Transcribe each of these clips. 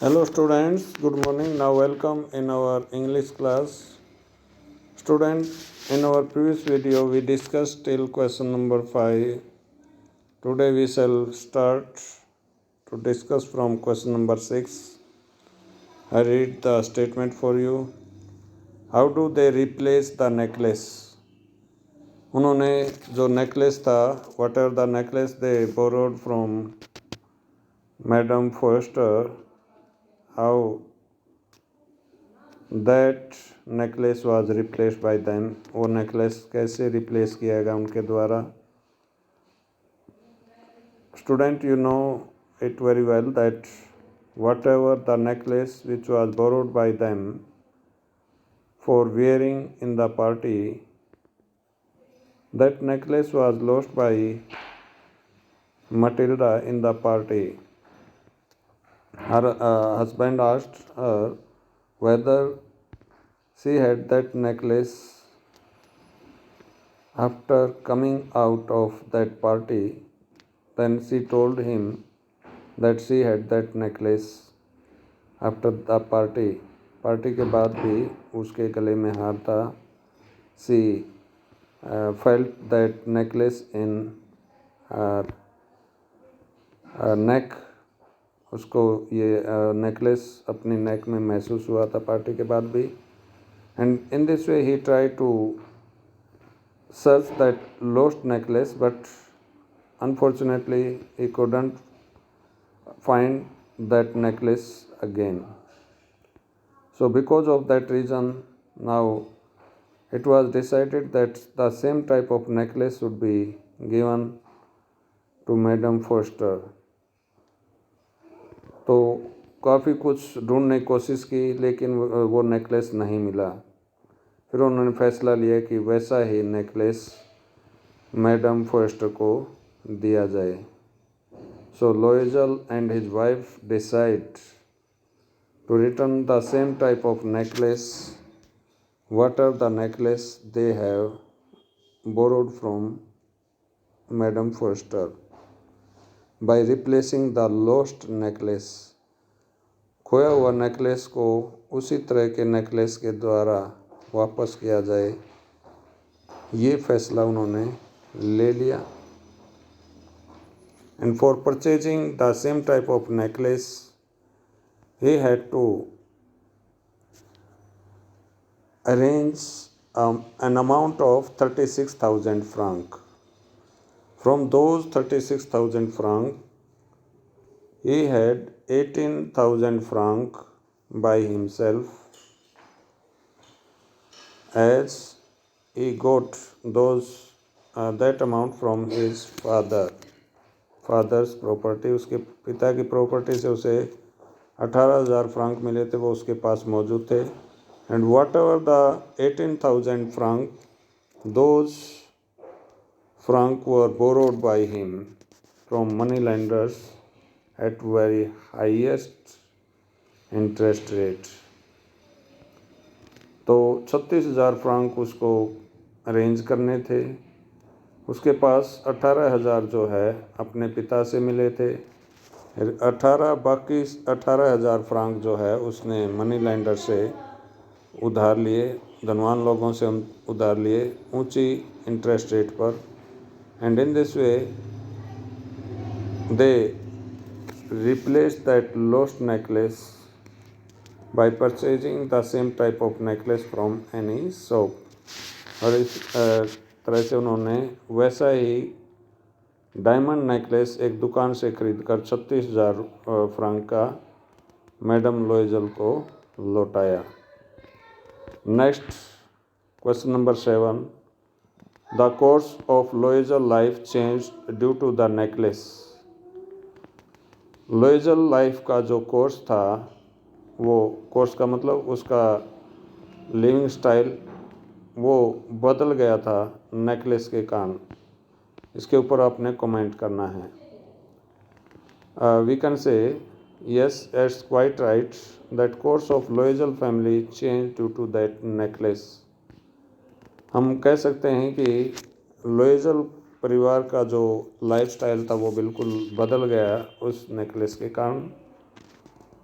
Hello students, good morning. Now welcome in our English class. Student, in our previous video we discussed till question number 5. Today we shall start to discuss from question number 6. I read the statement for you. How do they replace the necklace? उन्होंने जो necklace था, whatever the necklace they borrowed from Madame Foster, how that necklace was replaced by them. वो necklace कैसे replace किया गया उनके द्वारा. Student, you know it very well that whatever the necklace which was borrowed by them for wearing in the party, that necklace was lost by Matilda in the party. Her husband asked her whether she had that necklace after coming out of that party. Then she told him that she had that necklace after the party. Party के बाद भी उसके गले में हार था. She felt that necklace in her neck. उसको ये necklace अपनी neck में महसूस हुआ था पार्टी के बाद भी. And in this way he tried to search that lost necklace, but unfortunately he couldn't find that necklace again. So because of that reason, now it was decided that the same type of necklace should be given to Madame Foster. तो काफ़ी कुछ ढूंढने की कोशिश की, लेकिन वो necklace नहीं मिला. फिर उन्होंने फैसला लिया कि वैसा ही नेकलेस मैडम फोस्टर को दिया जाए. So Loisel and his wife decide to return the same type of necklace, whatever the necklace they have borrowed from Madame Foster, by replacing the lost necklace. खोया हुआ नेकलेस को उसी तरह के necklace के द्वारा वापस किया जाए, ये फैसला उन्होंने ले लिया. And for purchasing the same type of necklace, he had to arrange an amount of 36,000 francs. From those 36,000 francs, he had 18,000 francs by himself, as he got that amount from his father's property. उसके पिता की property से उसे 18,000 franc मिले थे, वो उसके पास मौजूद थे. And whatever the 18,000 francs, those francs were borrowed by him from money lenders at very highest interest rate. तो 36,000 फ्रांक उसको अरेंज करने थे. उसके पास 18,000 जो है अपने पिता से मिले थे. बाकी 18,000 फ्रांक जो है उसने मनी लेंडर से उधार लिए, धनवान लोगों से उधार लिए ऊंची इंटरेस्ट रेट पर. And in this way they replaced that lost necklace by purchasing the same type of necklace from any shop. और इस तरह से उन्होंने वैसा ही डायमंड नेकलेस एक दुकान से खरीदकर 36,000 फ्रांक का मैडम लोएजल को लौटाया. Next question number 7. The course of Loisel life change due to the necklace. Loisel life का जो कोर्स था, वो कोर्स का मतलब उसका लिविंग स्टाइल वो बदल गया था नेकलेस के कारण. इसके ऊपर आपने कमेंट करना है. We can say yes, it's quite right that course of Loisel family change due to that necklace. हम कह सकते हैं कि लोएजल परिवार का जो लाइफस्टाइल था वो बिल्कुल बदल गया उस नेकलेस के कारण.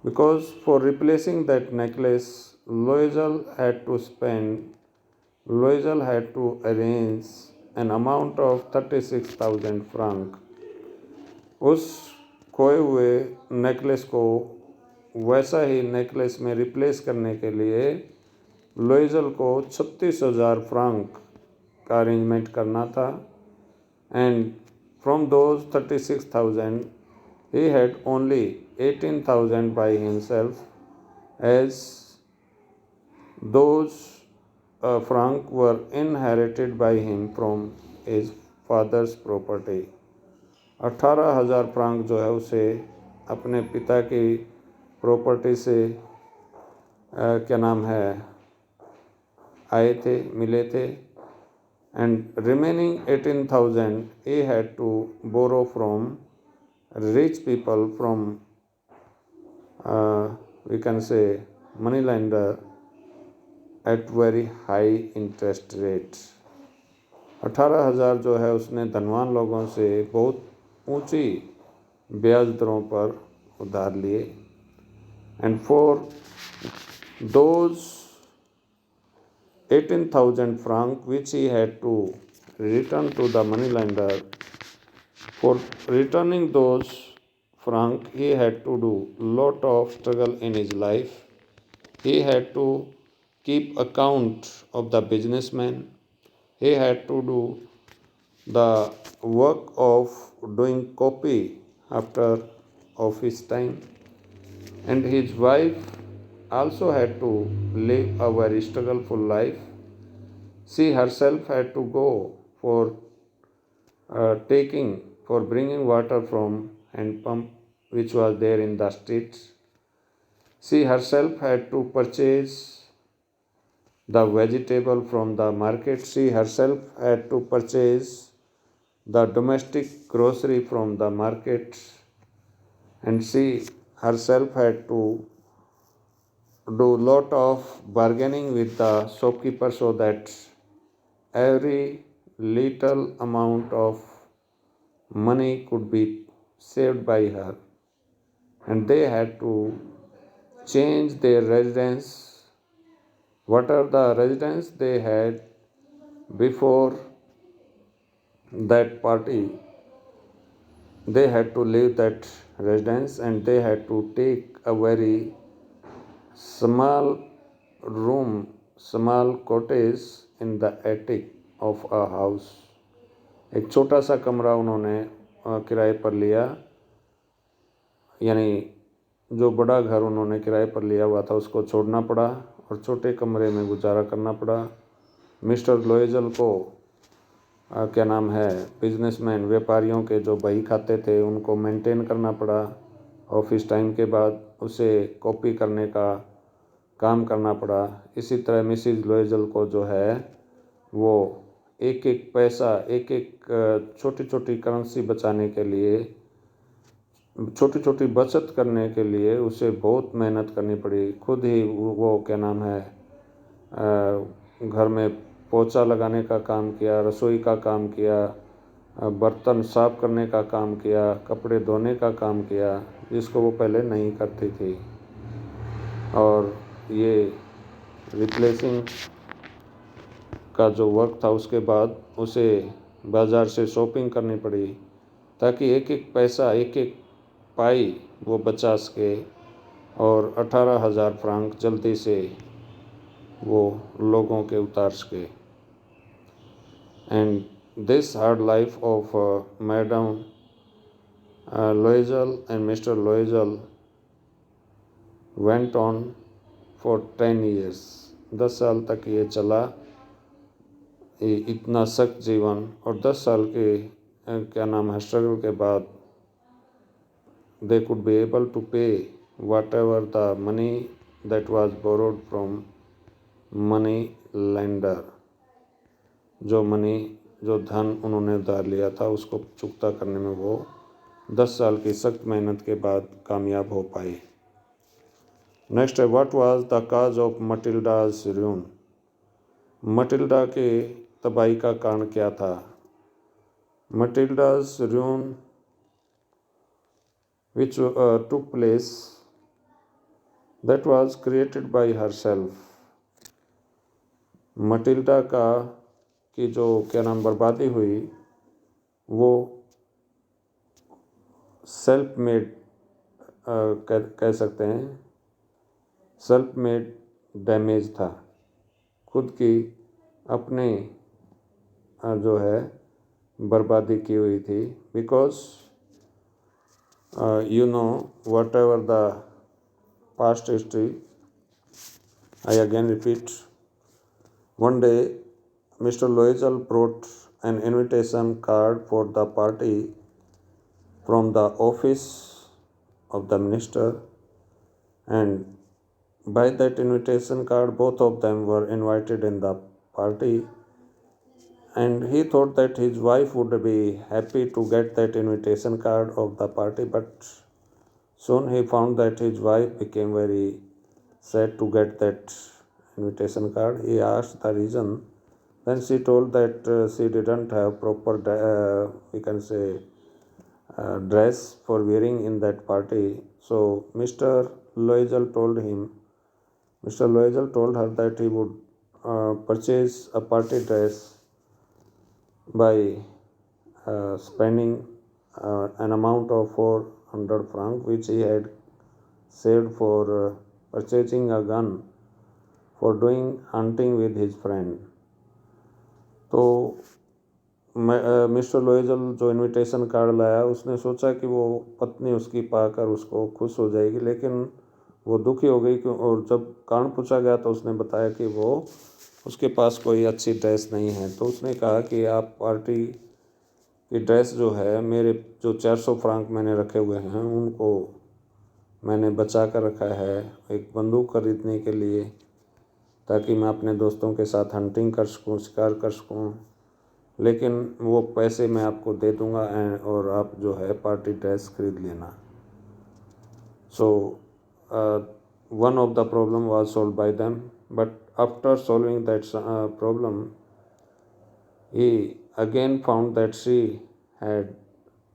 Because for replacing that necklace, Loisel had to arrange an amount of 36,000 franc. उस खोए हुए नेकलेस को वैसा ही नेकलेस में रिप्लेस करने के लिए लोइजल को 36,000 फ्रांक का अरेंजमेंट करना था. And from those 36,000 he had only 18,000 by himself, as those franc were inherited by him from his father's property. 18,000 franc जो है उसे अपने पिता की प्रॉपर्टी से क्या नाम है आए थे, मिले थे. And remaining 18,000 he had to borrow from rich people, from we can say money lender at very high interest rate. 18,000 जो है उसने धनवान लोगों से बहुत ऊंची ब्याज दरों पर उधार लिए. And for those 18,000 franc which he had to return to the money lender, for returning those franc he had to do lot of struggle in his life. He had to keep account of the businessman. He had to do the work of doing copy after office time. And his wife also had to live a very struggleful life. She herself had to go for bringing water from hand pump which was there in the streets. She herself had to purchase the vegetable from the market. She herself had to purchase the domestic grocery from the market. And she herself had to do lot of bargaining with the shopkeeper so that every little amount of money could be saved by her. And they had to change their residence. What are the residence they had before that party? They had to leave that residence and they had to take a very small room, small cottage in the attic of a house. एक छोटा सा कमरा उन्होंने किराए पर लिया, यानी जो बड़ा घर उन्होंने किराए पर लिया हुआ था उसको छोड़ना पड़ा और छोटे कमरे में गुजारा करना पड़ा. मिस्टर लोइजल को क्या नाम है बिजनेसमैन व्यापारियों के जो बही खाते थे उनको मेंटेन करना पड़ा. ऑफिस टाइम के बाद उसे कॉपी करने का काम करना पड़ा. इसी तरह मिसिज लोइजल को जो है वो एक एक पैसा, एक एक छोटी छोटी करेंसी बचाने के लिए, छोटी छोटी बचत करने के लिए उसे बहुत मेहनत करनी पड़ी. खुद ही वो क्या नाम है घर में पोछा लगाने का काम किया, रसोई का काम किया, बर्तन साफ करने का काम किया, कपड़े धोने का काम किया, जिसको वो पहले नहीं करती थी. और ये रिप्लेसिंग का जो वर्क था उसके बाद उसे बाज़ार से शॉपिंग करनी पड़ी ताकि एक एक पैसा, एक एक पाई वो बचा सके और 18,000 फ्रांक जल्दी से वो लोगों के उतार सके. And this hard life of madam Loisel and mister Loisel went on for 10 years. 10 साल तक ये चला, इतना सख्त जीवन. और 10 साल के क्या नाम है स्ट्रगल के बाद they could be able to pay whatever the money that was borrowed from money lender. जो धन उन्होंने उधार लिया था उसको चुकता करने में वो 10 साल की सख्त मेहनत के बाद कामयाब हो पाए. नेक्स्ट है what was the cause of Matilda's ruin. Matilda के तबाही का कारण क्या था. Matilda's ruin which took place that was created by herself. Matilda की जो क्या नाम बर्बादी हुई वो सेल्फ मेड कह सकते हैं, सेल्फ मेड डैमेज था, खुद की अपने जो है बर्बादी की हुई थी। Because you know whatever the past history, I again repeat, one day Mr. Loisel brought an invitation card for the party from the office of the minister, and by that invitation card both of them were invited in the party, and he thought that his wife would be happy to get that invitation card of the party, but soon he found that his wife became very sad to get that invitation card. He asked the reason. Then she told that she didn't have proper, we can say, dress for wearing in that party. So Mr. Loisel told her that he would purchase a party dress by spending an amount of 400 francs which he had saved for purchasing a gun for doing hunting with his friend. तो mister लोइजल जो invitation card लाया उसने सोचा कि वो पत्नी उसकी पाकर उसको खुश हो जाएगी, लेकिन वो दुखी हो गई और जब कारण पूछा गया तो उसने बताया कि वो उसके पास कोई अच्छी ड्रेस नहीं है। तो उसने कहा कि आप पार्टी की ड्रेस जो है, मेरे जो 400 फ्रांक मैंने रखे हुए हैं उनको मैंने बचा कर रखा है एक बंदूक खरीदने के लिए, ताकि मैं अपने दोस्तों के साथ हंटिंग कर सकूं, शिकार कर सकूं, लेकिन वो पैसे मैं आपको दे दूंगा और आप जो है पार्टी ड्रेस खरीद लेना। सो one of the problem was solved by them, but after solving that problem he again found that she had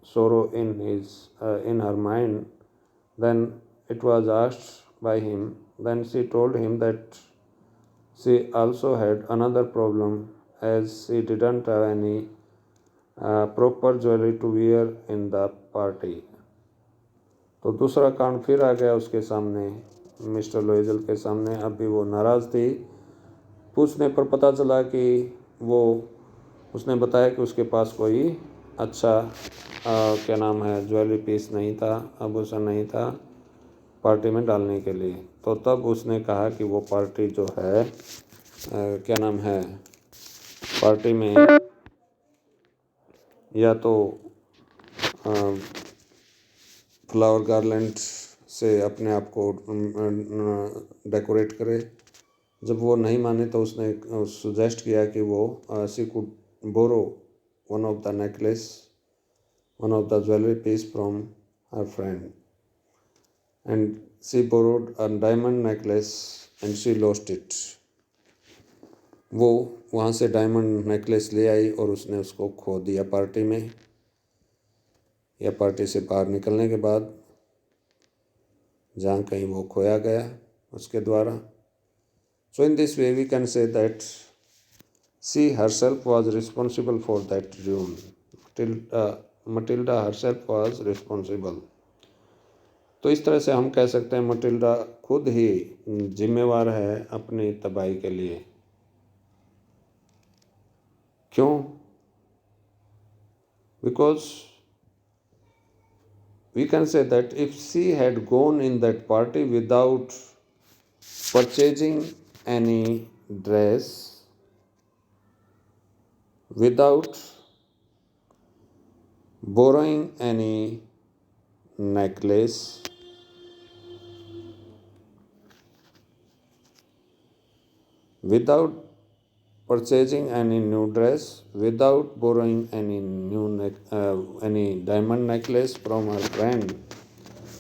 sorrow in her mind. Then it was asked by him. Then she told him that she also had another problem, as she didn't have any proper jewelry to wear in the party. तो दूसरा कारण फिर आ गया उसके सामने, mister लोइजल के सामने। अभी वो नाराज़ थी। पूछने पर पता चला कि वो उसने बताया कि उसके पास कोई अच्छा क्या नाम है ज्वेलरी पीस नहीं था, आभूषण नहीं था पार्टी में डालने के लिए। तो तब उसने कहा कि वो पार्टी जो है क्या नाम है पार्टी में या तो फ्लावर गार्लैंड से अपने आप को डेकोरेट करे। जब वो नहीं माने तो उसने सुजेस्ट किया कि वो she could borrow one of the jewellery piece from her friend, and she borrowed a diamond necklace and she lost it. वो वहाँ से डायमंड नेकलेस ले आई और उसने उसको खो दिया पार्टी में, या पार्टी से बाहर निकलने के बाद जहाँ कहीं वो खोया गया उसके द्वारा। So in this way we can say that she herself was responsible for that doom. Matilda herself was responsible. तो इस तरह से हम कह सकते हैं मटिल्डा खुद ही जिम्मेवार है अपनी तबाही के लिए। क्यों? Because we can say that if she had gone in that party without purchasing any dress, without borrowing any necklace, without purchasing any new dress, without borrowing any diamond necklace from her friend,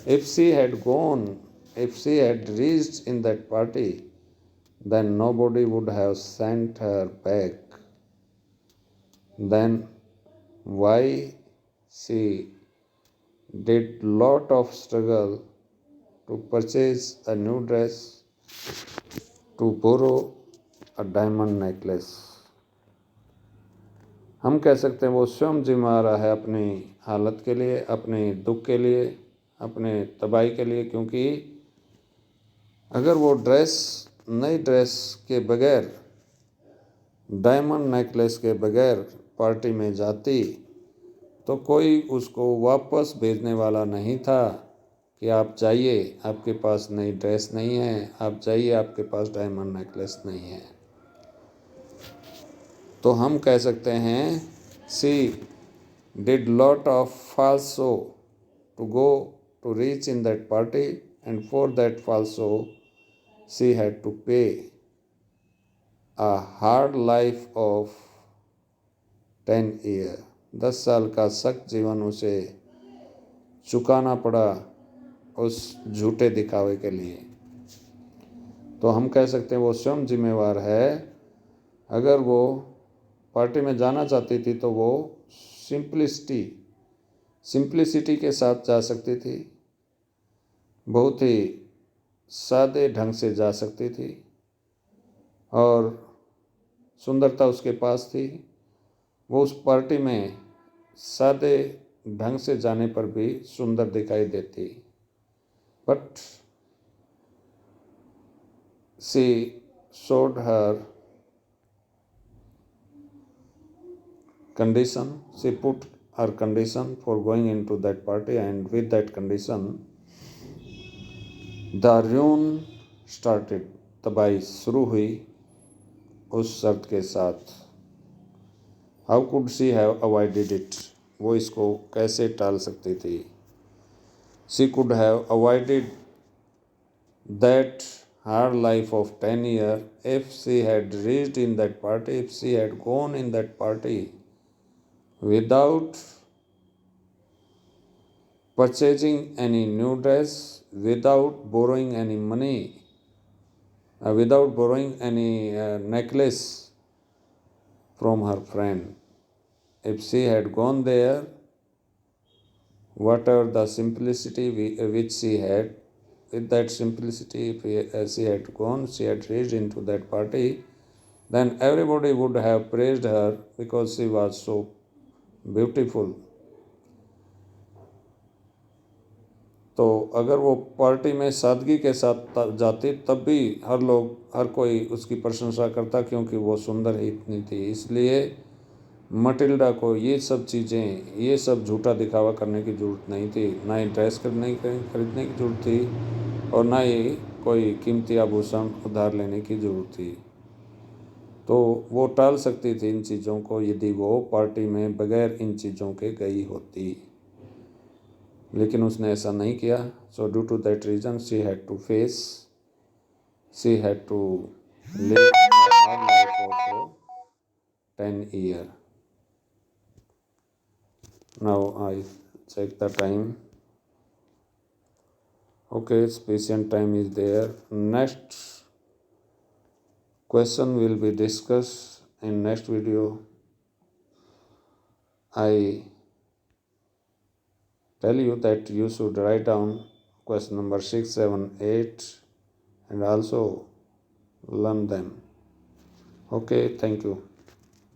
if she had reached in that party, then nobody would have sent her back. Then why she did lot of struggle to purchase a new dress, to borrow a diamond necklace. हम कह सकते हैं वो स्वयं जिम्मेदार है अपनी हालत के लिए, अपने दुख के लिए, अपने तबाही के लिए, क्योंकि अगर वो नई ड्रेस के बगैर, डायमंड नेकलेस के बगैर पार्टी में जाती तो कोई उसको वापस भेजने वाला नहीं था कि आप जाइए, आपके पास नई ड्रेस नहीं है, आप जाइए, आपके पास डायमंड नेकलेस नहीं है। तो हम कह सकते हैं she did lot of false show to go to reach in that party and for that false show she had to pay a hard life of 10 year. 10 साल का सख्त जीवन उसे चुकाना पड़ा उस झूठे दिखावे के लिए। तो हम कह सकते हैं वो स्वयं जिम्मेवार है। अगर वो पार्टी में जाना चाहती थी तो वो सिंप्लिसिटी के साथ जा सकती थी, बहुत ही सादे ढंग से जा सकती थी और सुंदरता उसके पास थी। वो उस पार्टी में सादे ढंग से जाने पर भी सुंदर दिखाई देती, but she showed her condition, she put her condition for going into that party, and with that condition the ruin started, तबाही शुरू हुई उस शर्त के साथ। How could she have avoided it, वो इसको कैसे टाल सकती थी। She could have avoided that hard life of 10 years if she had reached in that party, if she had gone in that party without purchasing any new dress, without borrowing any money, without borrowing any necklace from her friend. If she had gone there, whatever the simplicity which she had, with that simplicity, if she had gone, she had reached into that party, then everybody would have praised her because she was so beautiful. तो अगर वो party में सादगी के साथ जाती तब भी हर कोई उसकी प्रशंसा करता, क्योंकि वो सुंदर ही इतनी थी। इसलिए मटिल्डा को ये सब चीज़ें, ये सब झूठा दिखावा करने की ज़रूरत नहीं थी। ना ही ड्रेस खरीदने की ज़रूरत थी और ना ही कोई कीमती आभूषण उधार लेने की ज़रूरत थी। तो वो टाल सकती थी इन चीज़ों को यदि वो पार्टी में बगैर इन चीज़ों के गई होती, लेकिन उसने ऐसा नहीं किया। So due to that reason she had to live a hard life of 10 years. Now I check the time. Okay, sufficient time is there. Next question will be discussed in next video. I tell you that you should write down question number 6, 7, 8 and also learn them. Okay, thank you.